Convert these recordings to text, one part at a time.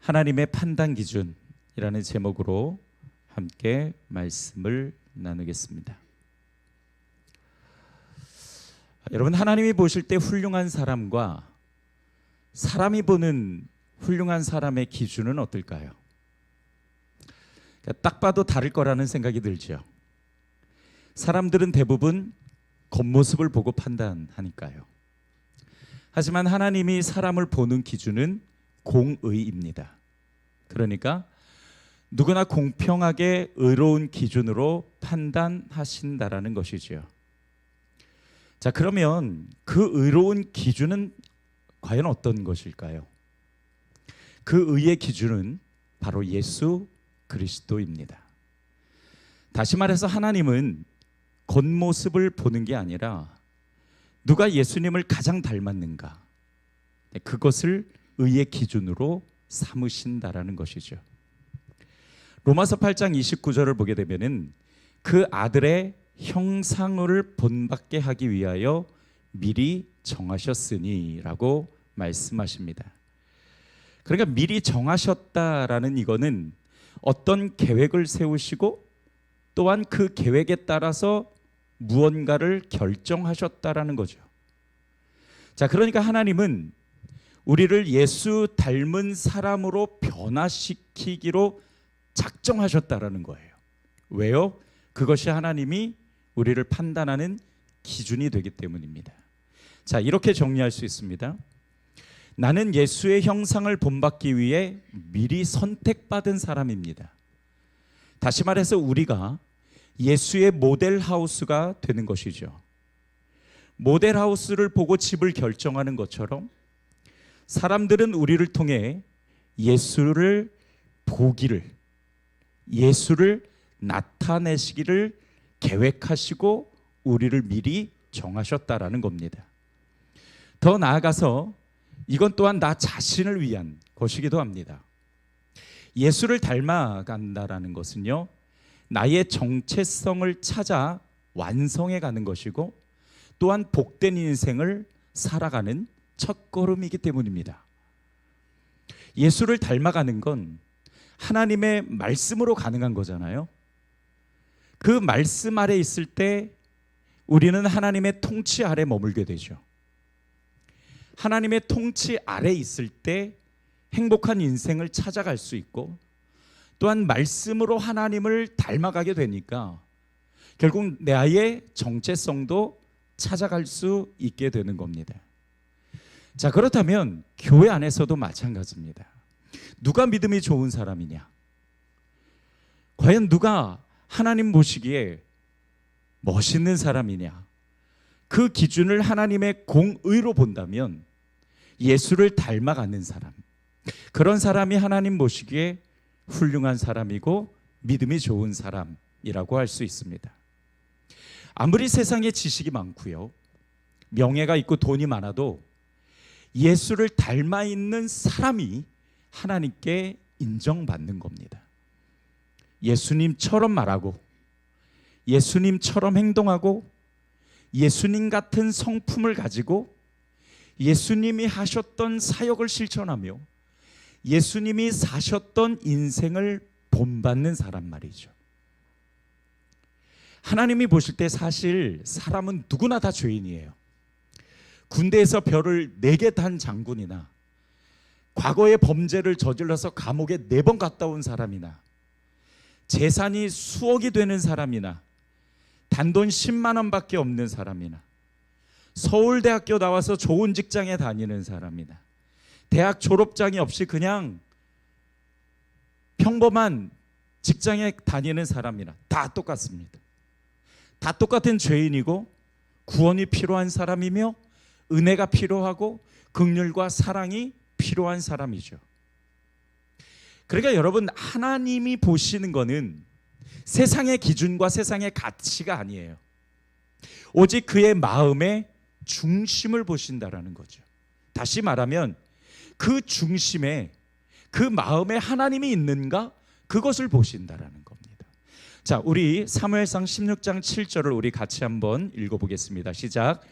하나님의 판단 기준이라는 제목으로 함께 말씀을 나누겠습니다. 여러분, 하나님이 보실 때 훌륭한 사람과 사람이 보는 훌륭한 사람의 기준은 어떨까요? 딱 봐도 다를 거라는 생각이 들죠. 사람들은 대부분 겉모습을 보고 판단하니까요. 하지만 하나님이 사람을 보는 기준은 공의입니다. 그러니까 누구나 공평하게 의로운 기준으로 판단하신다라는 것이지요. 자, 그러면 그 의로운 기준은 과연 어떤 것일까요? 그 의의 기준은 바로 예수 그리스도입니다. 다시 말해서 하나님은 겉모습을 보는 게 아니라 누가 예수님을 가장 닮았는가, 그것을 의의 기준으로 삼으신다라는 것이죠. 로마서 8장 29절을 보게 되면은 그 아들의 형상을 본받게 하기 위하여 미리 정하셨으니라고 말씀하십니다. 그러니까 미리 정하셨다라는 이거는 어떤 계획을 세우시고 또한 그 계획에 따라서 무언가를 결정하셨다라는 거죠. 자, 그러니까 하나님은 우리를 예수 닮은 사람으로 변화시키기로 작정하셨다라는 거예요. 왜요? 그것이 하나님이 우리를 판단하는 기준이 되기 때문입니다. 자, 이렇게 정리할 수 있습니다. 나는 예수의 형상을 본받기 위해 미리 선택받은 사람입니다. 다시 말해서 우리가 예수의 모델하우스가 되는 것이죠. 모델하우스를 보고 집을 결정하는 것처럼 사람들은 우리를 통해 예수를 보기를, 예수를 나타내시기를 계획하시고 우리를 미리 정하셨다라는 겁니다. 더 나아가서 이건 또한 나 자신을 위한 것이기도 합니다. 예수를 닮아간다라는 것은요, 나의 정체성을 찾아 완성해 가는 것이고 또한 복된 인생을 살아가는 첫걸음이기 때문입니다. 예수를 닮아가는 건 하나님의 말씀으로 가능한 거잖아요. 그 말씀 아래 있을 때 우리는 하나님의 통치 아래 머물게 되죠. 하나님의 통치 아래 있을 때 행복한 인생을 찾아갈 수 있고 또한 말씀으로 하나님을 닮아가게 되니까 결국 나의 정체성도 찾아갈 수 있게 되는 겁니다. 자, 그렇다면 교회 안에서도 마찬가지입니다. 누가 믿음이 좋은 사람이냐? 과연 누가 하나님 보시기에 멋있는 사람이냐? 그 기준을 하나님의 공의로 본다면 예수를 닮아가는 사람, 그런 사람이 하나님 보시기에 훌륭한 사람이고 믿음이 좋은 사람이라고 할 수 있습니다. 아무리 세상에 지식이 많고요, 명예가 있고 돈이 많아도 예수를 닮아 있는 사람이 하나님께 인정받는 겁니다. 예수님처럼 말하고 예수님처럼 행동하고 예수님 같은 성품을 가지고 예수님이 하셨던 사역을 실천하며 예수님이 사셨던 인생을 본받는 사람 말이죠. 하나님이 보실 때 사실 사람은 누구나 다 죄인이에요. 군대에서 별을 4개 단 장군이나 과거에 범죄를 저질러서 감옥에 4번 갔다 온 사람이나 재산이 수억이 되는 사람이나 단돈 10만 원밖에 없는 사람이나 서울대학교 나와서 좋은 직장에 다니는 사람이나 대학 졸업장이 없이 그냥 평범한 직장에 다니는 사람이나 다 똑같습니다. 다 똑같은 죄인이고 구원이 필요한 사람이며 은혜가 필요하고 긍휼과 사랑이 필요한 사람이죠. 그러니까 여러분, 하나님이 보시는 거는 세상의 기준과 세상의 가치가 아니에요. 오직 그의 마음의 중심을 보신다라는 거죠. 다시 말하면 그 중심에 그 마음에 하나님이 있는가, 그것을 보신다라는 겁니다. 자, 우리 사무엘상 16장 7절을 우리 같이 한번 읽어보겠습니다. 시작.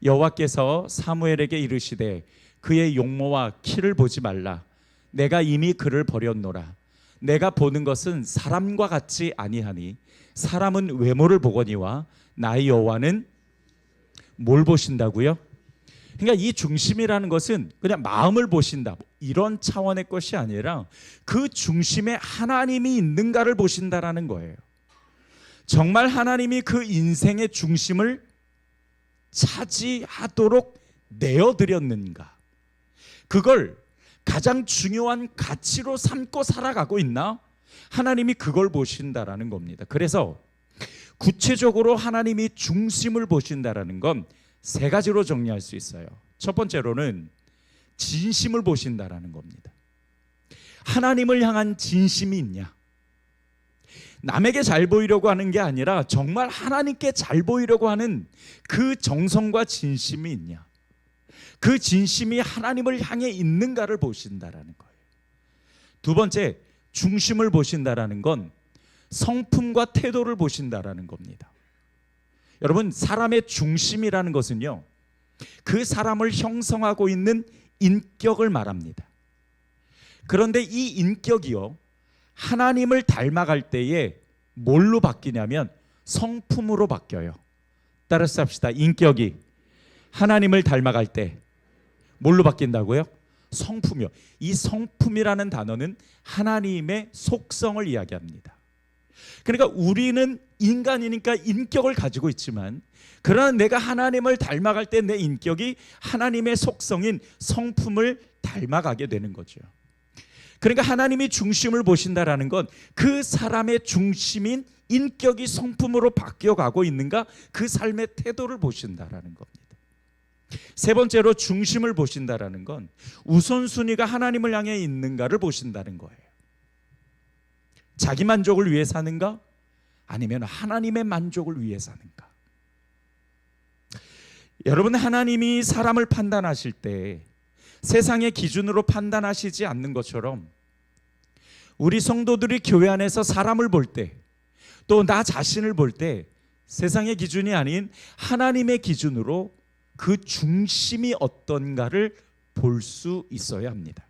여호와께서 사무엘에게 이르시되 그의 용모와 키를 보지 말라. 내가 이미 그를 버렸노라. 내가 보는 것은 사람과 같지 아니하니 사람은 외모를 보거니와 나의 여호와는 뭘 보신다고요? 그러니까 이 중심이라는 것은 그냥 마음을 보신다 이런 차원의 것이 아니라 그 중심에 하나님이 있는가를 보신다라는 거예요. 정말 하나님이 그 인생의 중심을 차지하도록 내어드렸는가, 그걸 가장 중요한 가치로 삼고 살아가고 있나, 하나님이 그걸 보신다라는 겁니다. 그래서 구체적으로 하나님이 중심을 보신다라는 건 세 가지로 정리할 수 있어요. 첫 번째로는 진심을 보신다라는 겁니다. 하나님을 향한 진심이 있냐, 남에게 잘 보이려고 하는 게 아니라 정말 하나님께 잘 보이려고 하는 그 정성과 진심이 있냐, 그 진심이 하나님을 향해 있는가를 보신다라는 거예요. 두 번째, 중심을 보신다라는 건 성품과 태도를 보신다라는 겁니다. 여러분, 사람의 중심이라는 것은요, 그 사람을 형성하고 있는 인격을 말합니다. 그런데 이 인격이요, 하나님을 닮아갈 때에 뭘로 바뀌냐면 성품으로 바뀌어요. 따라서 합시다. 인격이 하나님을 닮아갈 때 뭘로 바뀐다고요? 성품이요. 이 성품이라는 단어는 하나님의 속성을 이야기합니다. 그러니까 우리는 인간이니까 인격을 가지고 있지만, 그러나 내가 하나님을 닮아갈 때 내 인격이 하나님의 속성인 성품을 닮아가게 되는 거죠. 그러니까 하나님이 중심을 보신다라는 건 그 사람의 중심인 인격이 성품으로 바뀌어가고 있는가, 그 삶의 태도를 보신다라는 겁니다. 세 번째로 중심을 보신다라는 건 우선순위가 하나님을 향해 있는가를 보신다는 거예요. 자기 만족을 위해 사는가, 아니면 하나님의 만족을 위해 사는가. 여러분, 하나님이 사람을 판단하실 때 세상의 기준으로 판단하시지 않는 것처럼 우리 성도들이 교회 안에서 사람을 볼 때, 또 나 자신을 볼 때 세상의 기준이 아닌 하나님의 기준으로 그 중심이 어떤가를 볼 수 있어야 합니다.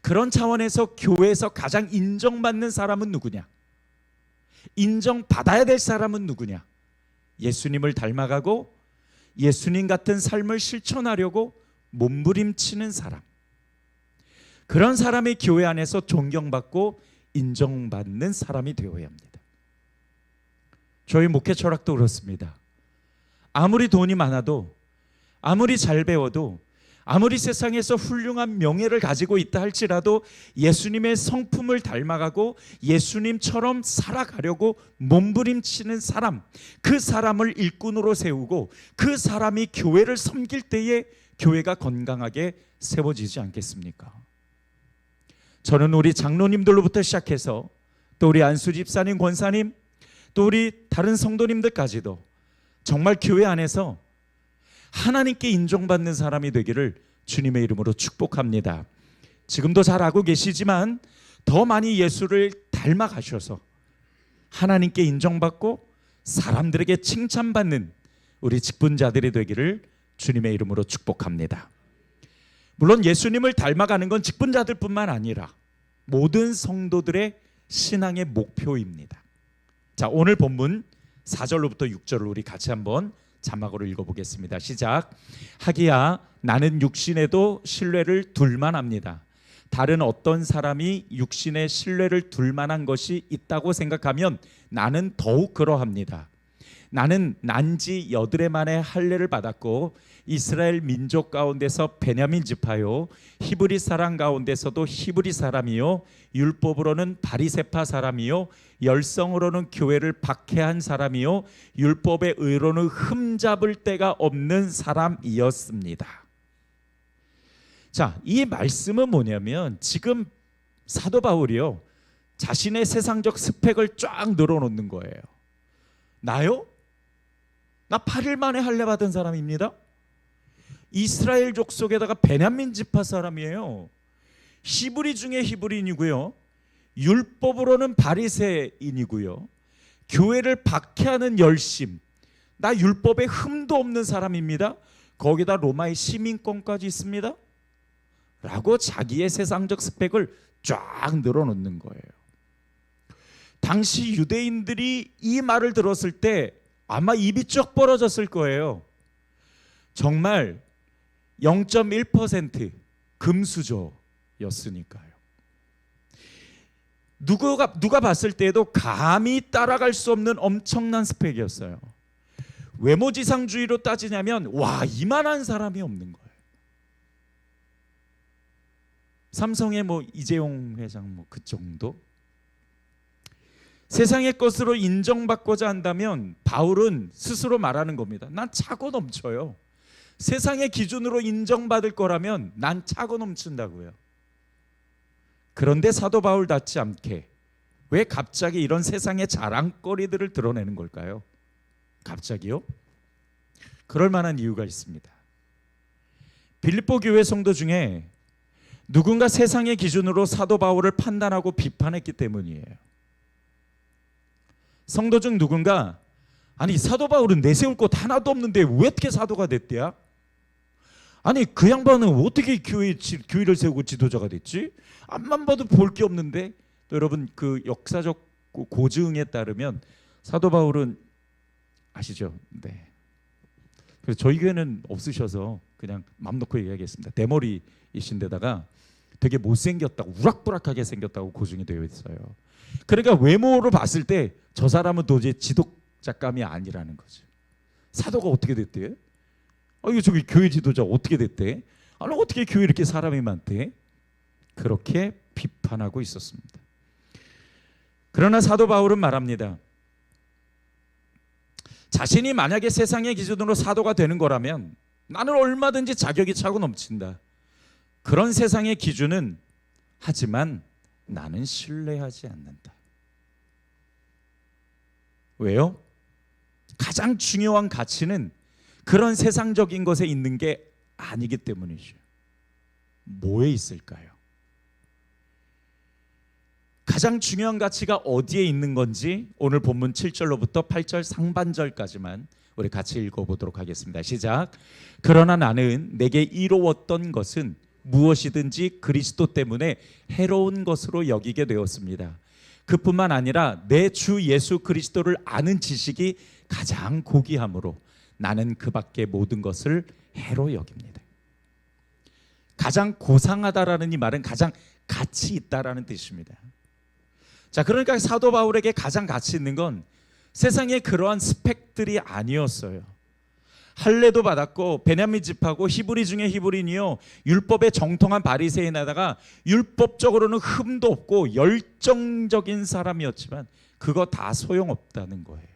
그런 차원에서 교회에서 가장 인정받는 사람은 누구냐? 인정받아야 될 사람은 누구냐? 예수님을 닮아가고 예수님 같은 삶을 실천하려고 몸부림치는 사람, 그런 사람이 교회 안에서 존경받고 인정받는 사람이 되어야 합니다. 저희 목회 철학도 그렇습니다. 아무리 돈이 많아도, 아무리 잘 배워도, 아무리 세상에서 훌륭한 명예를 가지고 있다 할지라도 예수님의 성품을 닮아가고 예수님처럼 살아가려고 몸부림치는 사람, 그 사람을 일꾼으로 세우고 그 사람이 교회를 섬길 때에 교회가 건강하게 세워지지 않겠습니까? 저는 우리 장로님들로부터 시작해서 또 우리 안수 집사님, 권사님, 또 우리 다른 성도님들까지도 정말 교회 안에서 하나님께 인정받는 사람이 되기를 주님의 이름으로 축복합니다. 지금도 잘 알고 계시지만 더 많이 예수를 닮아가셔서 하나님께 인정받고 사람들에게 칭찬받는 우리 직분자들이 되기를 주님의 이름으로 축복합니다. 물론 예수님을 닮아가는 건 직분자들뿐만 아니라 모든 성도들의 신앙의 목표입니다. 자, 오늘 본문 4절로부터 6절을 우리 같이 한번 자막으로 읽어보겠습니다. 시작. 하기야 나는 육신에도 신뢰를 둘만 합니다. 다른 어떤 사람이 육신에 신뢰를 둘 만한 것이 있다고 생각하면 나는 더욱 그러합니다. 나는 난지 8해 만에 할례를 받았고 이스라엘 민족 가운데서 베냐민 지파요, 히브리 사람 가운데서도 히브리 사람이요, 율법으로는 바리새파 사람이요, 열성으로는 교회를 박해한 사람이요, 율법의 의로는 흠잡을 데가 없는 사람이었습니다. 자, 이 말씀은 뭐냐면 지금 사도 바울이요, 자신의 세상적 스펙을 쫙 늘어놓는 거예요. 나요? 나 8일 만에 할례 받은 사람입니다. 이스라엘 족속에다가 베냐민 지파 사람이에요. 히브리 중에 히브리인이고요, 율법으로는 바리새인이고요, 교회를 박해하는 열심, 나 율법에 흠도 없는 사람입니다. 거기다 로마의 시민권까지 있습니다 라고 자기의 세상적 스펙을 쫙 늘어놓는 거예요. 당시 유대인들이 이 말을 들었을 때 아마 입이 쩍 벌어졌을 거예요. 정말 0.1% 금수저였으니까요. 누가 봤을 때에도 감히 따라갈 수 없는 엄청난 스펙이었어요. 외모지상주의로 따지냐면 와, 이만한 사람이 없는 거예요. 삼성의 이재용 회장 그 정도? 세상의 것으로 인정받고자 한다면 바울은 스스로 말하는 겁니다. 난 차고 넘쳐요. 세상의 기준으로 인정받을 거라면 난 차고 넘친다고요. 그런데 사도 바울답지 않게 왜 갑자기 이런 세상의 자랑거리들을 드러내는 걸까요? 갑자기요? 그럴 만한 이유가 있습니다. 빌립보 교회 성도 중에 누군가 세상의 기준으로 사도 바울을 판단하고 비판했기 때문이에요. 성도 중 누군가 아니 사도 바울은 내세울 것 하나도 없는데 왜 어떻게 사도가 됐대야? 아니 그 양반은 어떻게 교회를 세우고 지도자가 됐지? 앞만 봐도 볼 게 없는데. 또 여러분 그 역사적 고증에 따르면 사도 바울은 아시죠? 네. 그래서 저희 교회는 없으셔서 그냥 맘 놓고 얘기하겠습니다. 대머리이신데다가 되게 못생겼다고 우락부락하게 생겼다고 고증이 되어 있어요. 그러니까 외모로 봤을 때 저 사람은 도저히 지도자감이 아니라는 거죠. 사도가 어떻게 됐대? 이거 저기 교회 지도자 어떻게 됐대? 아니 어떻게 교회 이렇게 사람이 많대? 그렇게 비판하고 있었습니다. 그러나 사도 바울은 말합니다. 자신이 만약에 세상의 기준으로 사도가 되는 거라면 나는 얼마든지 자격이 차고 넘친다. 그런 세상의 기준은 하지만 나는 신뢰하지 않는다. 왜요? 가장 중요한 가치는 그런 세상적인 것에 있는 게 아니기 때문이죠. 뭐에 있을까요? 가장 중요한 가치가 어디에 있는 건지 오늘 본문 7절로부터 8절 상반절까지만 우리 같이 읽어보도록 하겠습니다. 시작. 그러나 나는 내게 이로웠던 것은 무엇이든지 그리스도 때문에 해로운 것으로 여기게 되었습니다. 그뿐만 아니라 내 주 예수 그리스도를 아는 지식이 가장 고귀함으로 나는 그 밖의 모든 것을 해로 여깁니다. 가장 고상하다라는 이 말은 가장 가치 있다라는 뜻입니다. 자, 그러니까 사도 바울에게 가장 가치 있는 건 세상의 그러한 스펙들이 아니었어요. 할례도 받았고 베냐민 집하고 히브리 중에 히브리니요 율법에 정통한 바리새인에다가 율법적으로는 흠도 없고 열정적인 사람이었지만 그거 다 소용없다는 거예요.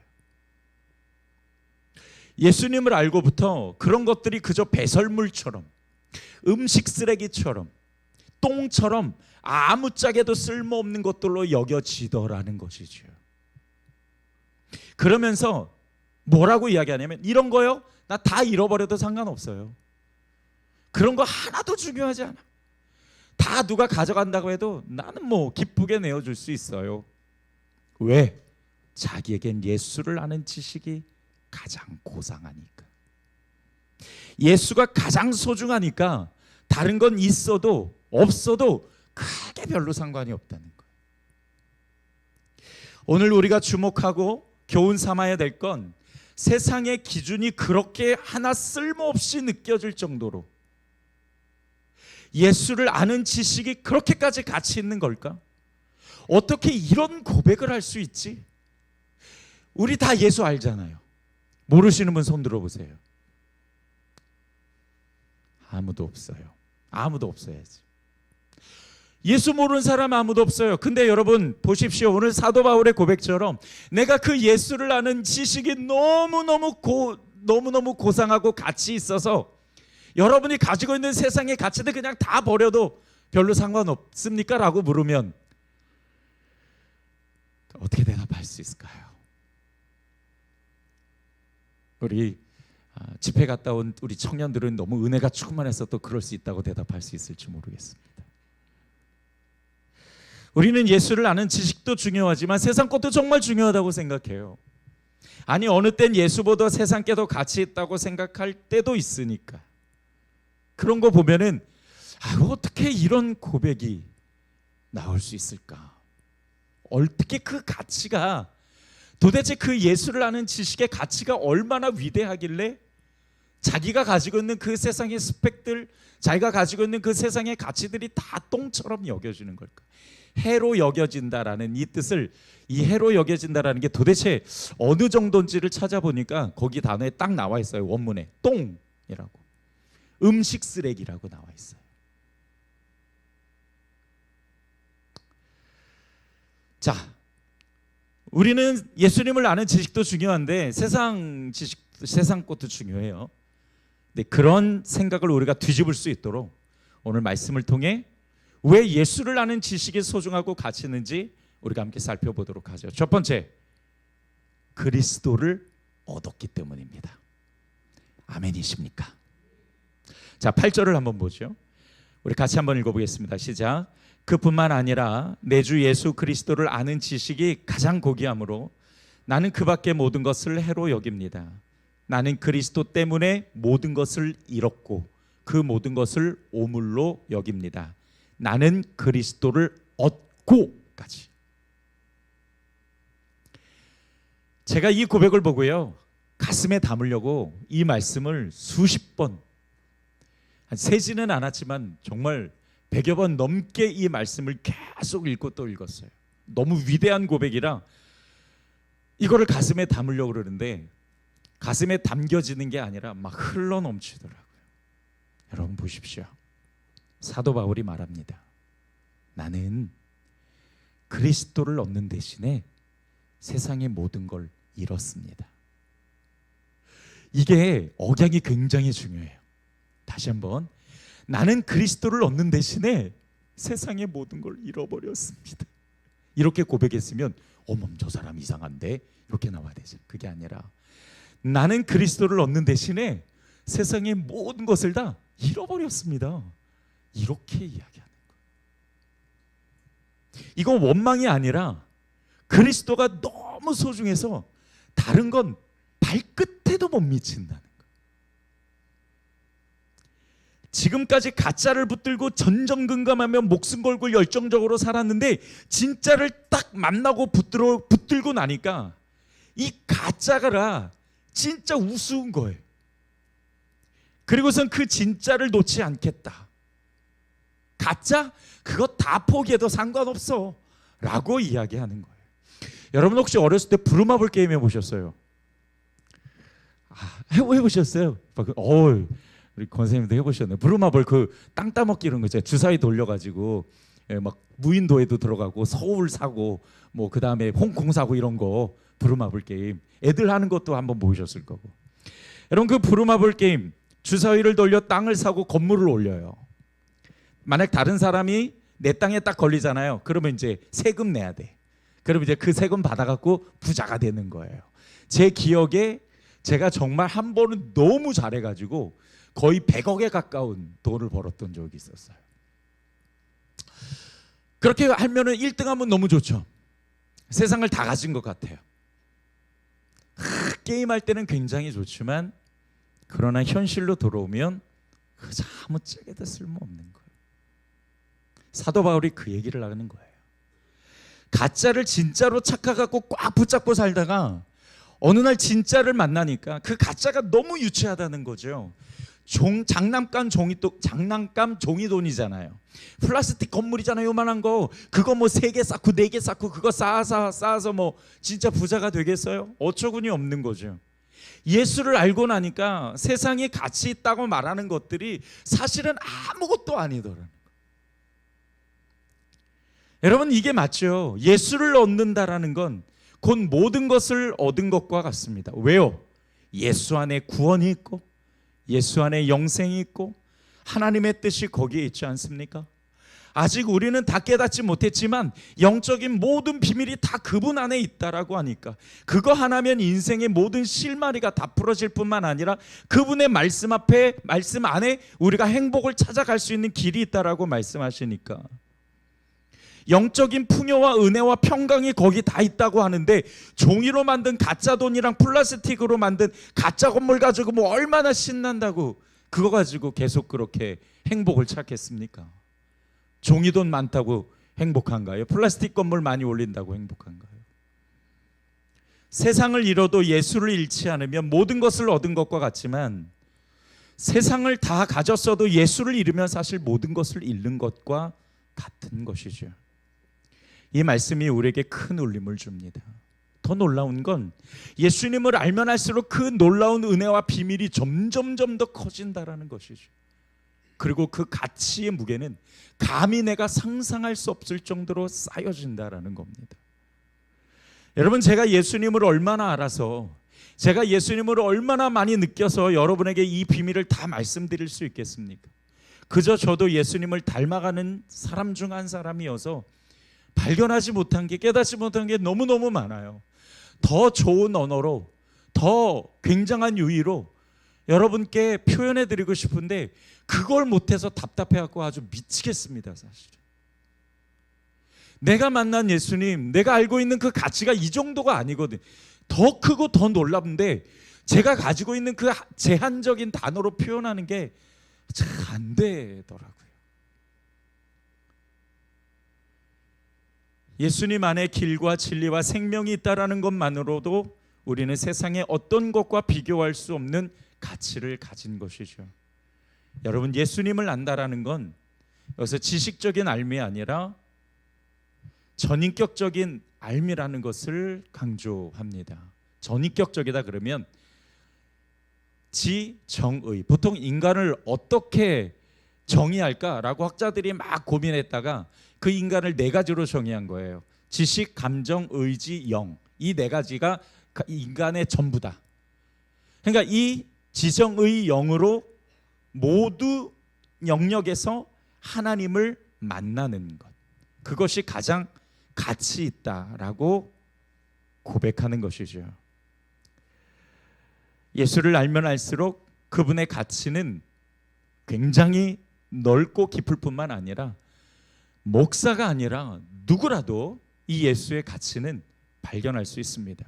예수님을 알고부터 그런 것들이 그저 배설물처럼 음식 쓰레기처럼 똥처럼 아무짝에도 쓸모없는 것들로 여겨지더라는 것이죠. 그러면서 뭐라고 이야기하냐면 이런 거요? 나 다 잃어버려도 상관없어요. 그런 거 하나도 중요하지 않아. 다 누가 가져간다고 해도 나는 기쁘게 내어줄 수 있어요. 왜? 자기에겐 예수를 아는 지식이 가장 고상하니까. 예수가 가장 소중하니까 다른 건 있어도 없어도 크게 별로 상관이 없다는 거예요. 오늘 우리가 주목하고 교훈 삼아야 될 건 세상의 기준이 그렇게 하나 쓸모없이 느껴질 정도로 예수를 아는 지식이 그렇게까지 가치 있는 걸까? 어떻게 이런 고백을 할 수 있지? 우리 다 예수 알잖아요. 모르시는 분 손 들어보세요. 아무도 없어요. 아무도 없어야지. 예수 모르는 사람 아무도 없어요. 근데 여러분 보십시오. 오늘 사도 바울의 고백처럼 내가 그 예수를 아는 지식이 너무너무 고상하고 가치 있어서 여러분이 가지고 있는 세상의 가치들 그냥 다 버려도 별로 상관없습니까? 라고 물으면 어떻게 대답할 수 있을까요? 우리 집회 갔다 온 우리 청년들은 너무 은혜가 충만해서 또 그럴 수 있다고 대답할 수 있을지 모르겠습니다. 우리는 예수를 아는 지식도 중요하지만 세상 것도 정말 중요하다고 생각해요. 아니 어느 땐 예수보다 세상 게 더 가치 있다고 생각할 때도 있으니까. 그런 거 보면은 어떻게 이런 고백이 나올 수 있을까? 어떻게 그 가치가, 도대체 그 예수를 아는 지식의 가치가 얼마나 위대하길래 자기가 가지고 있는 그 세상의 스펙들, 자기가 가지고 있는 그 세상의 가치들이 다 똥처럼 여겨지는 걸까? 해로 여겨진다라는 이 뜻을, 이 해로 여겨진다라는 게 도대체 어느 정도인지를 찾아보니까 거기 단어에 딱 나와 있어요. 원문에 똥이라고, 음식 쓰레기라고 나와 있어요. 자, 우리는 예수님을 아는 지식도 중요한데 세상 지식, 세상 것도 중요해요. 근데 그런 생각을 우리가 뒤집을 수 있도록 오늘 말씀을 통해 왜 예수를 아는 지식이 소중하고 가치 있는지 우리가 함께 살펴보도록 하죠. 첫 번째, 그리스도를 얻었기 때문입니다. 아멘이십니까? 자, 8절을 한번 보죠. 우리 같이 한번 읽어보겠습니다. 시작. 그뿐만 아니라 내 주 예수 그리스도를 아는 지식이 가장 고귀하므로 나는 그 밖의 모든 것을 해로 여깁니다. 나는 그리스도 때문에 모든 것을 잃었고 그 모든 것을 오물로 여깁니다. 나는 그리스도를 얻고까지. 제가 이 고백을 보고요, 가슴에 담으려고 이 말씀을 수십 번, 세지는 않았지만 정말 100여 번 넘게 이 말씀을 계속 읽고 또 읽었어요. 너무 위대한 고백이라 이거를 가슴에 담으려고 그러는데 가슴에 담겨지는 게 아니라 막 흘러 넘치더라고요. 여러분 보십시오. 사도 바울이 말합니다. 나는 그리스도를 얻는 대신에 세상의 모든 걸 잃었습니다. 이게 억양이 굉장히 중요해요. 다시 한번, 나는 그리스도를 얻는 대신에 세상의 모든 걸 잃어버렸습니다. 이렇게 고백했으면 어머, 저 사람 이상한데 이렇게 나와야 되죠. 그게 아니라 나는 그리스도를 얻는 대신에 세상의 모든 것을 다 잃어버렸습니다. 이렇게 이야기하는 거예요. 이건 원망이 아니라 그리스도가 너무 소중해서 다른 건 발끝에도 못 미친다는 거예요. 지금까지 가짜를 붙들고 전전긍긍하며 목숨 걸고 열정적으로 살았는데 진짜를 딱 만나고 붙들고 나니까 이 가짜가 진짜 우스운 거예요. 그리고선 그 진짜를 놓지 않겠다. 가짜? 그거 다 포기해도 상관없어 라고 이야기하는 거예요. 여러분 혹시 어렸을 때 부루마블 게임 해보셨어요? 해보셨어요? 우리 권사님도 해보셨네. 부루마블 그 땅 따먹기 이런 거 있잖아요. 주사위 돌려가지고 막 무인도에도 들어가고 서울 사고 뭐 그 다음에 홍콩 사고 이런 거, 부루마블 게임 애들 하는 것도 한번 보셨을 거고. 여러분 그 부루마블 게임 주사위를 돌려 땅을 사고 건물을 올려요. 만약 다른 사람이 내 땅에 딱 걸리잖아요. 그러면 이제 세금 내야 돼. 그럼 이제 그 세금 받아갖고 부자가 되는 거예요. 제 기억에 제가 정말 한 번은 너무 잘해가지고 거의 100억에 가까운 돈을 벌었던 적이 있었어요. 그렇게 하면은 1등하면 너무 좋죠. 세상을 다 가진 것 같아요. 게임할 때는 굉장히 좋지만 그러나 현실로 돌아오면 아무짝에도 쓸모없는 거예요. 사도 바울이 그 얘기를 하는 거예요. 가짜를 진짜로 착각하고 꽉 붙잡고 살다가 어느 날 진짜를 만나니까 그 가짜가 너무 유치하다는 거죠. 장난감 종이돈이잖아요. 플라스틱 건물이잖아요. 요만한 거. 그거 뭐 3개 쌓고 4개 쌓고 그거 쌓아서 뭐 진짜 부자가 되겠어요? 어처구니 없는 거죠. 예수를 알고 나니까 세상에 가치 있다고 말하는 것들이 사실은 아무것도 아니더라는 거예요. 여러분 이게 맞죠? 예수를 얻는다라는 건 곧 모든 것을 얻은 것과 같습니다. 왜요? 예수 안에 구원이 있고 예수 안에 영생이 있고 하나님의 뜻이 거기에 있지 않습니까? 아직 우리는 다 깨닫지 못했지만 영적인 모든 비밀이 다 그분 안에 있다라고 하니까 그거 하나면 인생의 모든 실마리가 다 풀어질 뿐만 아니라 그분의 말씀 안에 우리가 행복을 찾아갈 수 있는 길이 있다라고 말씀하시니까 영적인 풍요와 은혜와 평강이 거기 다 있다고 하는데 종이로 만든 가짜 돈이랑 플라스틱으로 만든 가짜 건물 가지고 뭐 얼마나 신난다고 그거 가지고 계속 그렇게 행복을 찾겠습니까? 종이돈 많다고 행복한가요? 플라스틱 건물 많이 올린다고 행복한가요? 세상을 잃어도 예수를 잃지 않으면 모든 것을 얻은 것과 같지만, 세상을 다 가졌어도 예수를 잃으면 사실 모든 것을 잃는 것과 같은 것이죠. 이 말씀이 우리에게 큰 울림을 줍니다. 더 놀라운 건 예수님을 알면 알수록 그 놀라운 은혜와 비밀이 점점 더 커진다라는 것이죠. 그리고 그 가치의 무게는 감히 내가 상상할 수 없을 정도로 쌓여진다라는 겁니다. 여러분, 제가 예수님을 얼마나 알아서, 제가 예수님을 얼마나 많이 느껴서 여러분에게 이 비밀을 다 말씀드릴 수 있겠습니까? 그저 저도 예수님을 닮아가는 사람 중 한 사람이어서 발견하지 못한 게, 깨닫지 못한 게 너무너무 많아요. 더 좋은 언어로, 더 굉장한 유의로 여러분께 표현해 드리고 싶은데 그걸 못해서 답답해갖고 아주 미치겠습니다. 사실은 내가 만난 예수님, 내가 알고 있는 그 가치가 이 정도가 아니거든. 더 크고 더 놀랍는데 제가 가지고 있는 그 제한적인 단어로 표현하는 게 잘 안 되더라고요. 예수님 안에 길과 진리와 생명이 있다라는 것만으로도 우리는 세상의 어떤 것과 비교할 수 없는 가치를 가진 것이죠. 여러분, 예수님을 안다라는 건 여기서 지식적인 알미 아니라 전인격적인 알미라는 것을 강조합니다. 전인격적이다 그러면 지정의, 보통 인간을 어떻게 정의할까라고 학자들이 막 고민했다가 그 인간을 네 가지로 정의한 거예요. 지식, 감정, 의지, 영. 이 네 가지가 인간의 전부다. 그러니까 이 지정의 영으로 모두 영역에서 하나님을 만나는 것, 그것이 가장 가치 있다라고 고백하는 것이죠. 예수를 알면 알수록 그분의 가치는 굉장히 넓고 깊을 뿐만 아니라 목사가 아니라 누구라도 이 예수의 가치는 발견할 수 있습니다.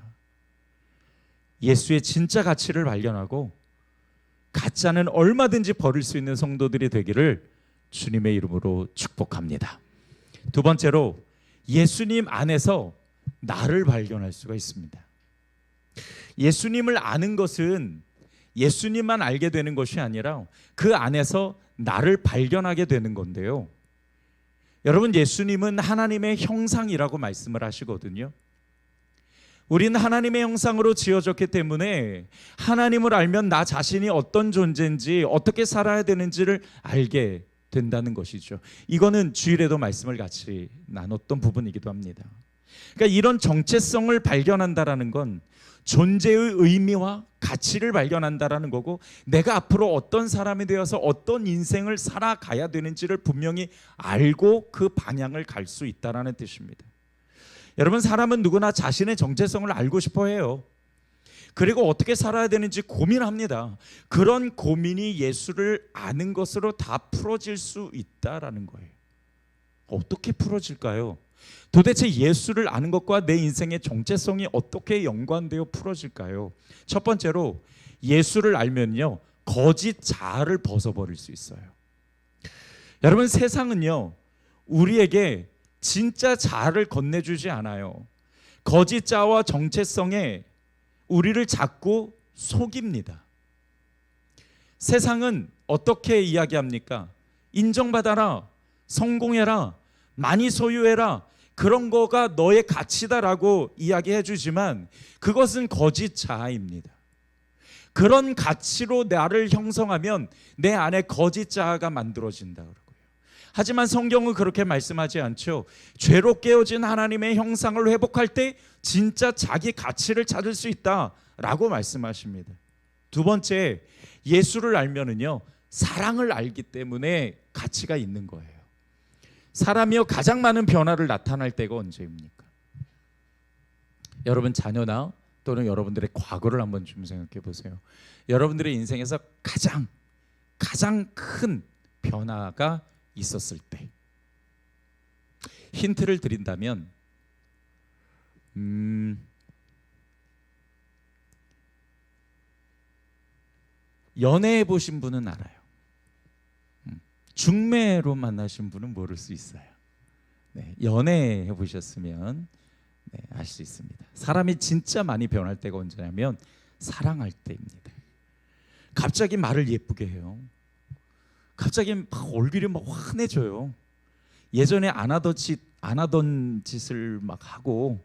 예수의 진짜 가치를 발견하고 가짜는 얼마든지 버릴 수 있는 성도들이 되기를 주님의 이름으로 축복합니다. 두 번째로, 예수님 안에서 나를 발견할 수가 있습니다. 예수님을 아는 것은 예수님만 알게 되는 것이 아니라 그 안에서 나를 발견하게 되는 건데요. 여러분, 예수님은 하나님의 형상이라고 말씀을 하시거든요. 우리는 하나님의 형상으로 지어졌기 때문에 하나님을 알면 나 자신이 어떤 존재인지, 어떻게 살아야 되는지를 알게 된다는 것이죠. 이거는 주일에도 말씀을 같이 나눴던 부분이기도 합니다. 그러니까 이런 정체성을 발견한다라는 건 존재의 의미와 가치를 발견한다라는 거고, 내가 앞으로 어떤 사람이 되어서 어떤 인생을 살아가야 되는지를 분명히 알고 그 방향을 갈 수 있다라는 뜻입니다. 여러분, 사람은 누구나 자신의 정체성을 알고 싶어 해요. 그리고 어떻게 살아야 되는지 고민합니다. 그런 고민이 예수를 아는 것으로 다 풀어질 수 있다라는 거예요. 어떻게 풀어질까요? 도대체 예수를 아는 것과 내 인생의 정체성이 어떻게 연관되어 풀어질까요? 첫 번째로, 예수를 알면요, 거짓 자아를 벗어버릴 수 있어요. 여러분, 세상은요, 우리에게 진짜 자아를 건네주지 않아요. 거짓 자아와 정체성에 우리를 자꾸 속입니다. 세상은 어떻게 이야기합니까? 인정받아라, 성공해라, 많이 소유해라, 그런 거가 너의 가치다라고 이야기해 주지만 그것은 거짓 자아입니다. 그런 가치로 나를 형성하면 내 안에 거짓 자아가 만들어진다 그러고요. 하지만 성경은 그렇게 말씀하지 않죠. 죄로 깨어진 하나님의 형상을 회복할 때 진짜 자기 가치를 찾을 수 있다라고 말씀하십니다. 두 번째, 예수를 알면은요, 사랑을 알기 때문에 가치가 있는 거예요. 사람이요, 가장 많은 변화를 나타날 때가 언제입니까? 여러분 자녀나 또는 여러분들의 과거를 한번 좀 생각해 보세요. 여러분들의 인생에서 가장 큰 변화가 있었을 때, 힌트를 드린다면 연애해 보신 분은 알아요. 중매로 만나신 분은 모를 수 있어요. 네, 연애해 보셨으면 네, 알 수 있습니다. 사람이 진짜 많이 변할 때가 언제냐면 사랑할 때입니다. 갑자기 말을 예쁘게 해요. 갑자기 막 얼굴이 막 환해져요. 예전에 안 하던 짓을 막 하고,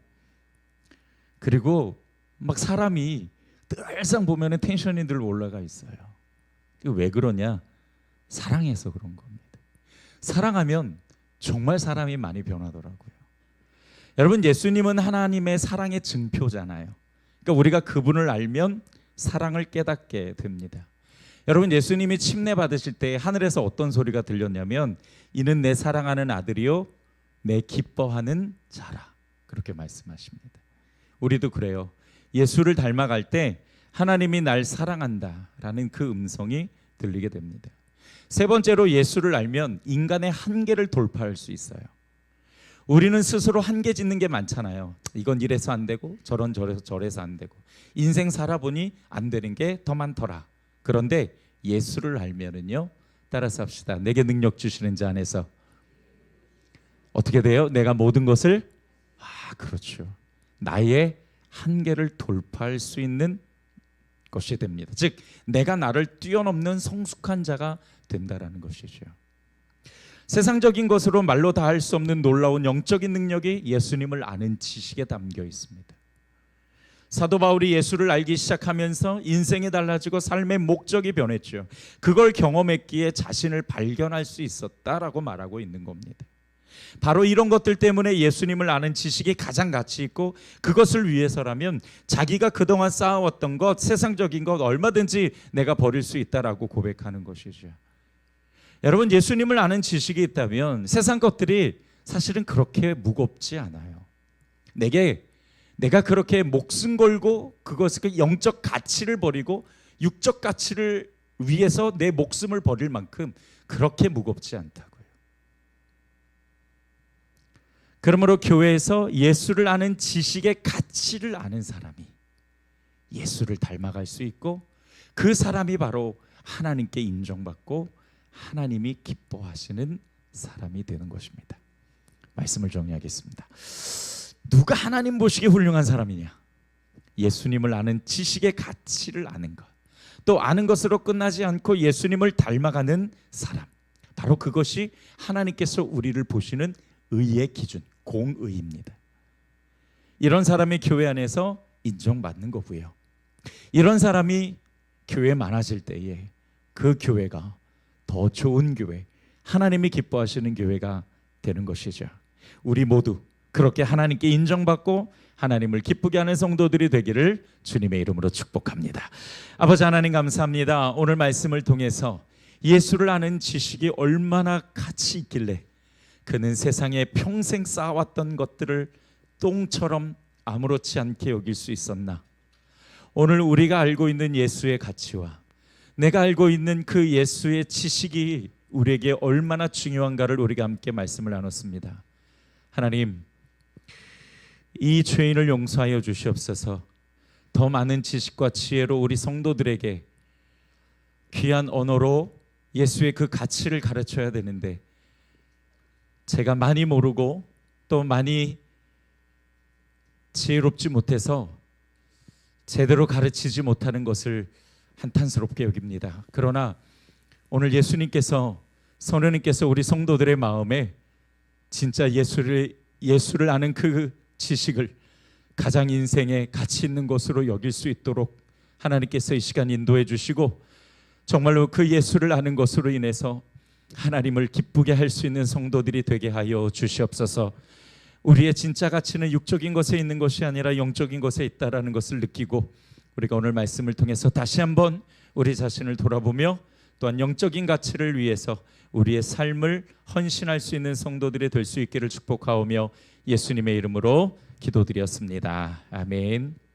그리고 막 사람이 늘상 보면은 텐션이 늘 올라가 있어요. 왜 그러냐? 사랑해서 그런 겁니다. 사랑하면 정말 사람이 많이 변하더라고요. 여러분, 예수님은 하나님의 사랑의 증표잖아요. 그러니까 우리가 그분을 알면 사랑을 깨닫게 됩니다. 여러분, 예수님이 침례 받으실 때 하늘에서 어떤 소리가 들렸냐면 이는 내 사랑하는 아들이요 내 기뻐하는 자라, 그렇게 말씀하십니다. 우리도 그래요. 예수를 닮아갈 때 하나님이 날 사랑한다라는 그 음성이 들리게 됩니다. 세 번째로, 예수를 알면 인간의 한계를 돌파할 수 있어요. 우리는 스스로 한계 짓는 게 많잖아요. 이건 이래서 안 되고 저래서 안 되고, 인생 살아보니 안 되는 게 더 많더라. 그런데 예수를 알면은요, 따라서 합시다. 내게 능력 주시는 자 안에서 어떻게 돼요? 내가 모든 것을 그렇죠. 나의 한계를 돌파할 수 있는 것이 됩니다. 즉 내가 나를 뛰어넘는 성숙한 자가 된다라는 것이죠. 세상적인 것으로 말로 다 할 수 없는 놀라운 영적인 능력이 예수님을 아는 지식에 담겨 있습니다. 사도 바울이 예수를 알기 시작하면서 인생이 달라지고 삶의 목적이 변했죠. 그걸 경험했기에 자신을 발견할 수 있었다라고 말하고 있는 겁니다. 바로 이런 것들 때문에 예수님을 아는 지식이 가장 가치 있고, 그것을 위해서라면 자기가 그동안 쌓아왔던 것, 세상적인 것 얼마든지 내가 버릴 수 있다라고 고백하는 것이죠. 여러분, 예수님을 아는 지식이 있다면 세상 것들이 사실은 그렇게 무겁지 않아요. 내가 그렇게 목숨 걸고 그것을, 그 영적 가치를 버리고 육적 가치를 위해서 내 목숨을 버릴 만큼 그렇게 무겁지 않다고요. 그러므로 교회에서 예수를 아는 지식의 가치를 아는 사람이 예수를 닮아갈 수 있고, 그 사람이 바로 하나님께 인정받고 하나님이 기뻐하시는 사람이 되는 것입니다. 말씀을 정리하겠습니다. 누가 하나님 보시기에 훌륭한 사람이냐? 예수님을 아는 지식의 가치를 아는 것, 또 아는 것으로 끝나지 않고 예수님을 닮아가는 사람, 바로 그것이 하나님께서 우리를 보시는 의의 기준, 공의입니다. 이런 사람이 교회 안에서 인정받는 거고요. 이런 사람이 교회 많아질 때에 그 교회가 더 좋은 교회, 하나님이 기뻐하시는 교회가 되는 것이죠. 우리 모두 그렇게 하나님께 인정받고 하나님을 기쁘게 하는 성도들이 되기를 주님의 이름으로 축복합니다. 아버지 하나님, 감사합니다. 오늘 말씀을 통해서 예수를 아는 지식이 얼마나 가치 있길래 그는 세상에 평생 쌓아왔던 것들을 똥처럼 아무렇지 않게 여길 수 있었나. 오늘 우리가 알고 있는 예수의 가치와 내가 알고 있는 그 예수의 지식이 우리에게 얼마나 중요한가를 우리가 함께 말씀을 나눴습니다. 하나님, 이 죄인을 용서하여 주시옵소서. 더 많은 지식과 지혜로 우리 성도들에게 귀한 언어로 예수의 그 가치를 가르쳐야 되는데, 제가 많이 모르고 또 많이 지혜롭지 못해서 제대로 가르치지 못하는 것을 한탄스럽게 여깁니다. 그러나 오늘 예수님께서, 성령님께서 우리 성도들의 마음에 진짜 예수를 아는 그 지식을 가장 인생에 가치 있는 것으로 여길 수 있도록 하나님께서 이 시간 인도해 주시고, 정말로 그 예수를 아는 것으로 인해서 하나님을 기쁘게 할 수 있는 성도들이 되게 하여 주시옵소서. 우리의 진짜 가치는 육적인 것에 있는 것이 아니라 영적인 것에 있다라는 것을 느끼고, 우리가 오늘 말씀을 통해서 다시 한번 우리 자신을 돌아보며 또한 영적인 가치를 위해서 우리의 삶을 헌신할 수 있는 성도들이 될 수 있기를 축복하오며 예수님의 이름으로 기도드렸습니다. 아멘.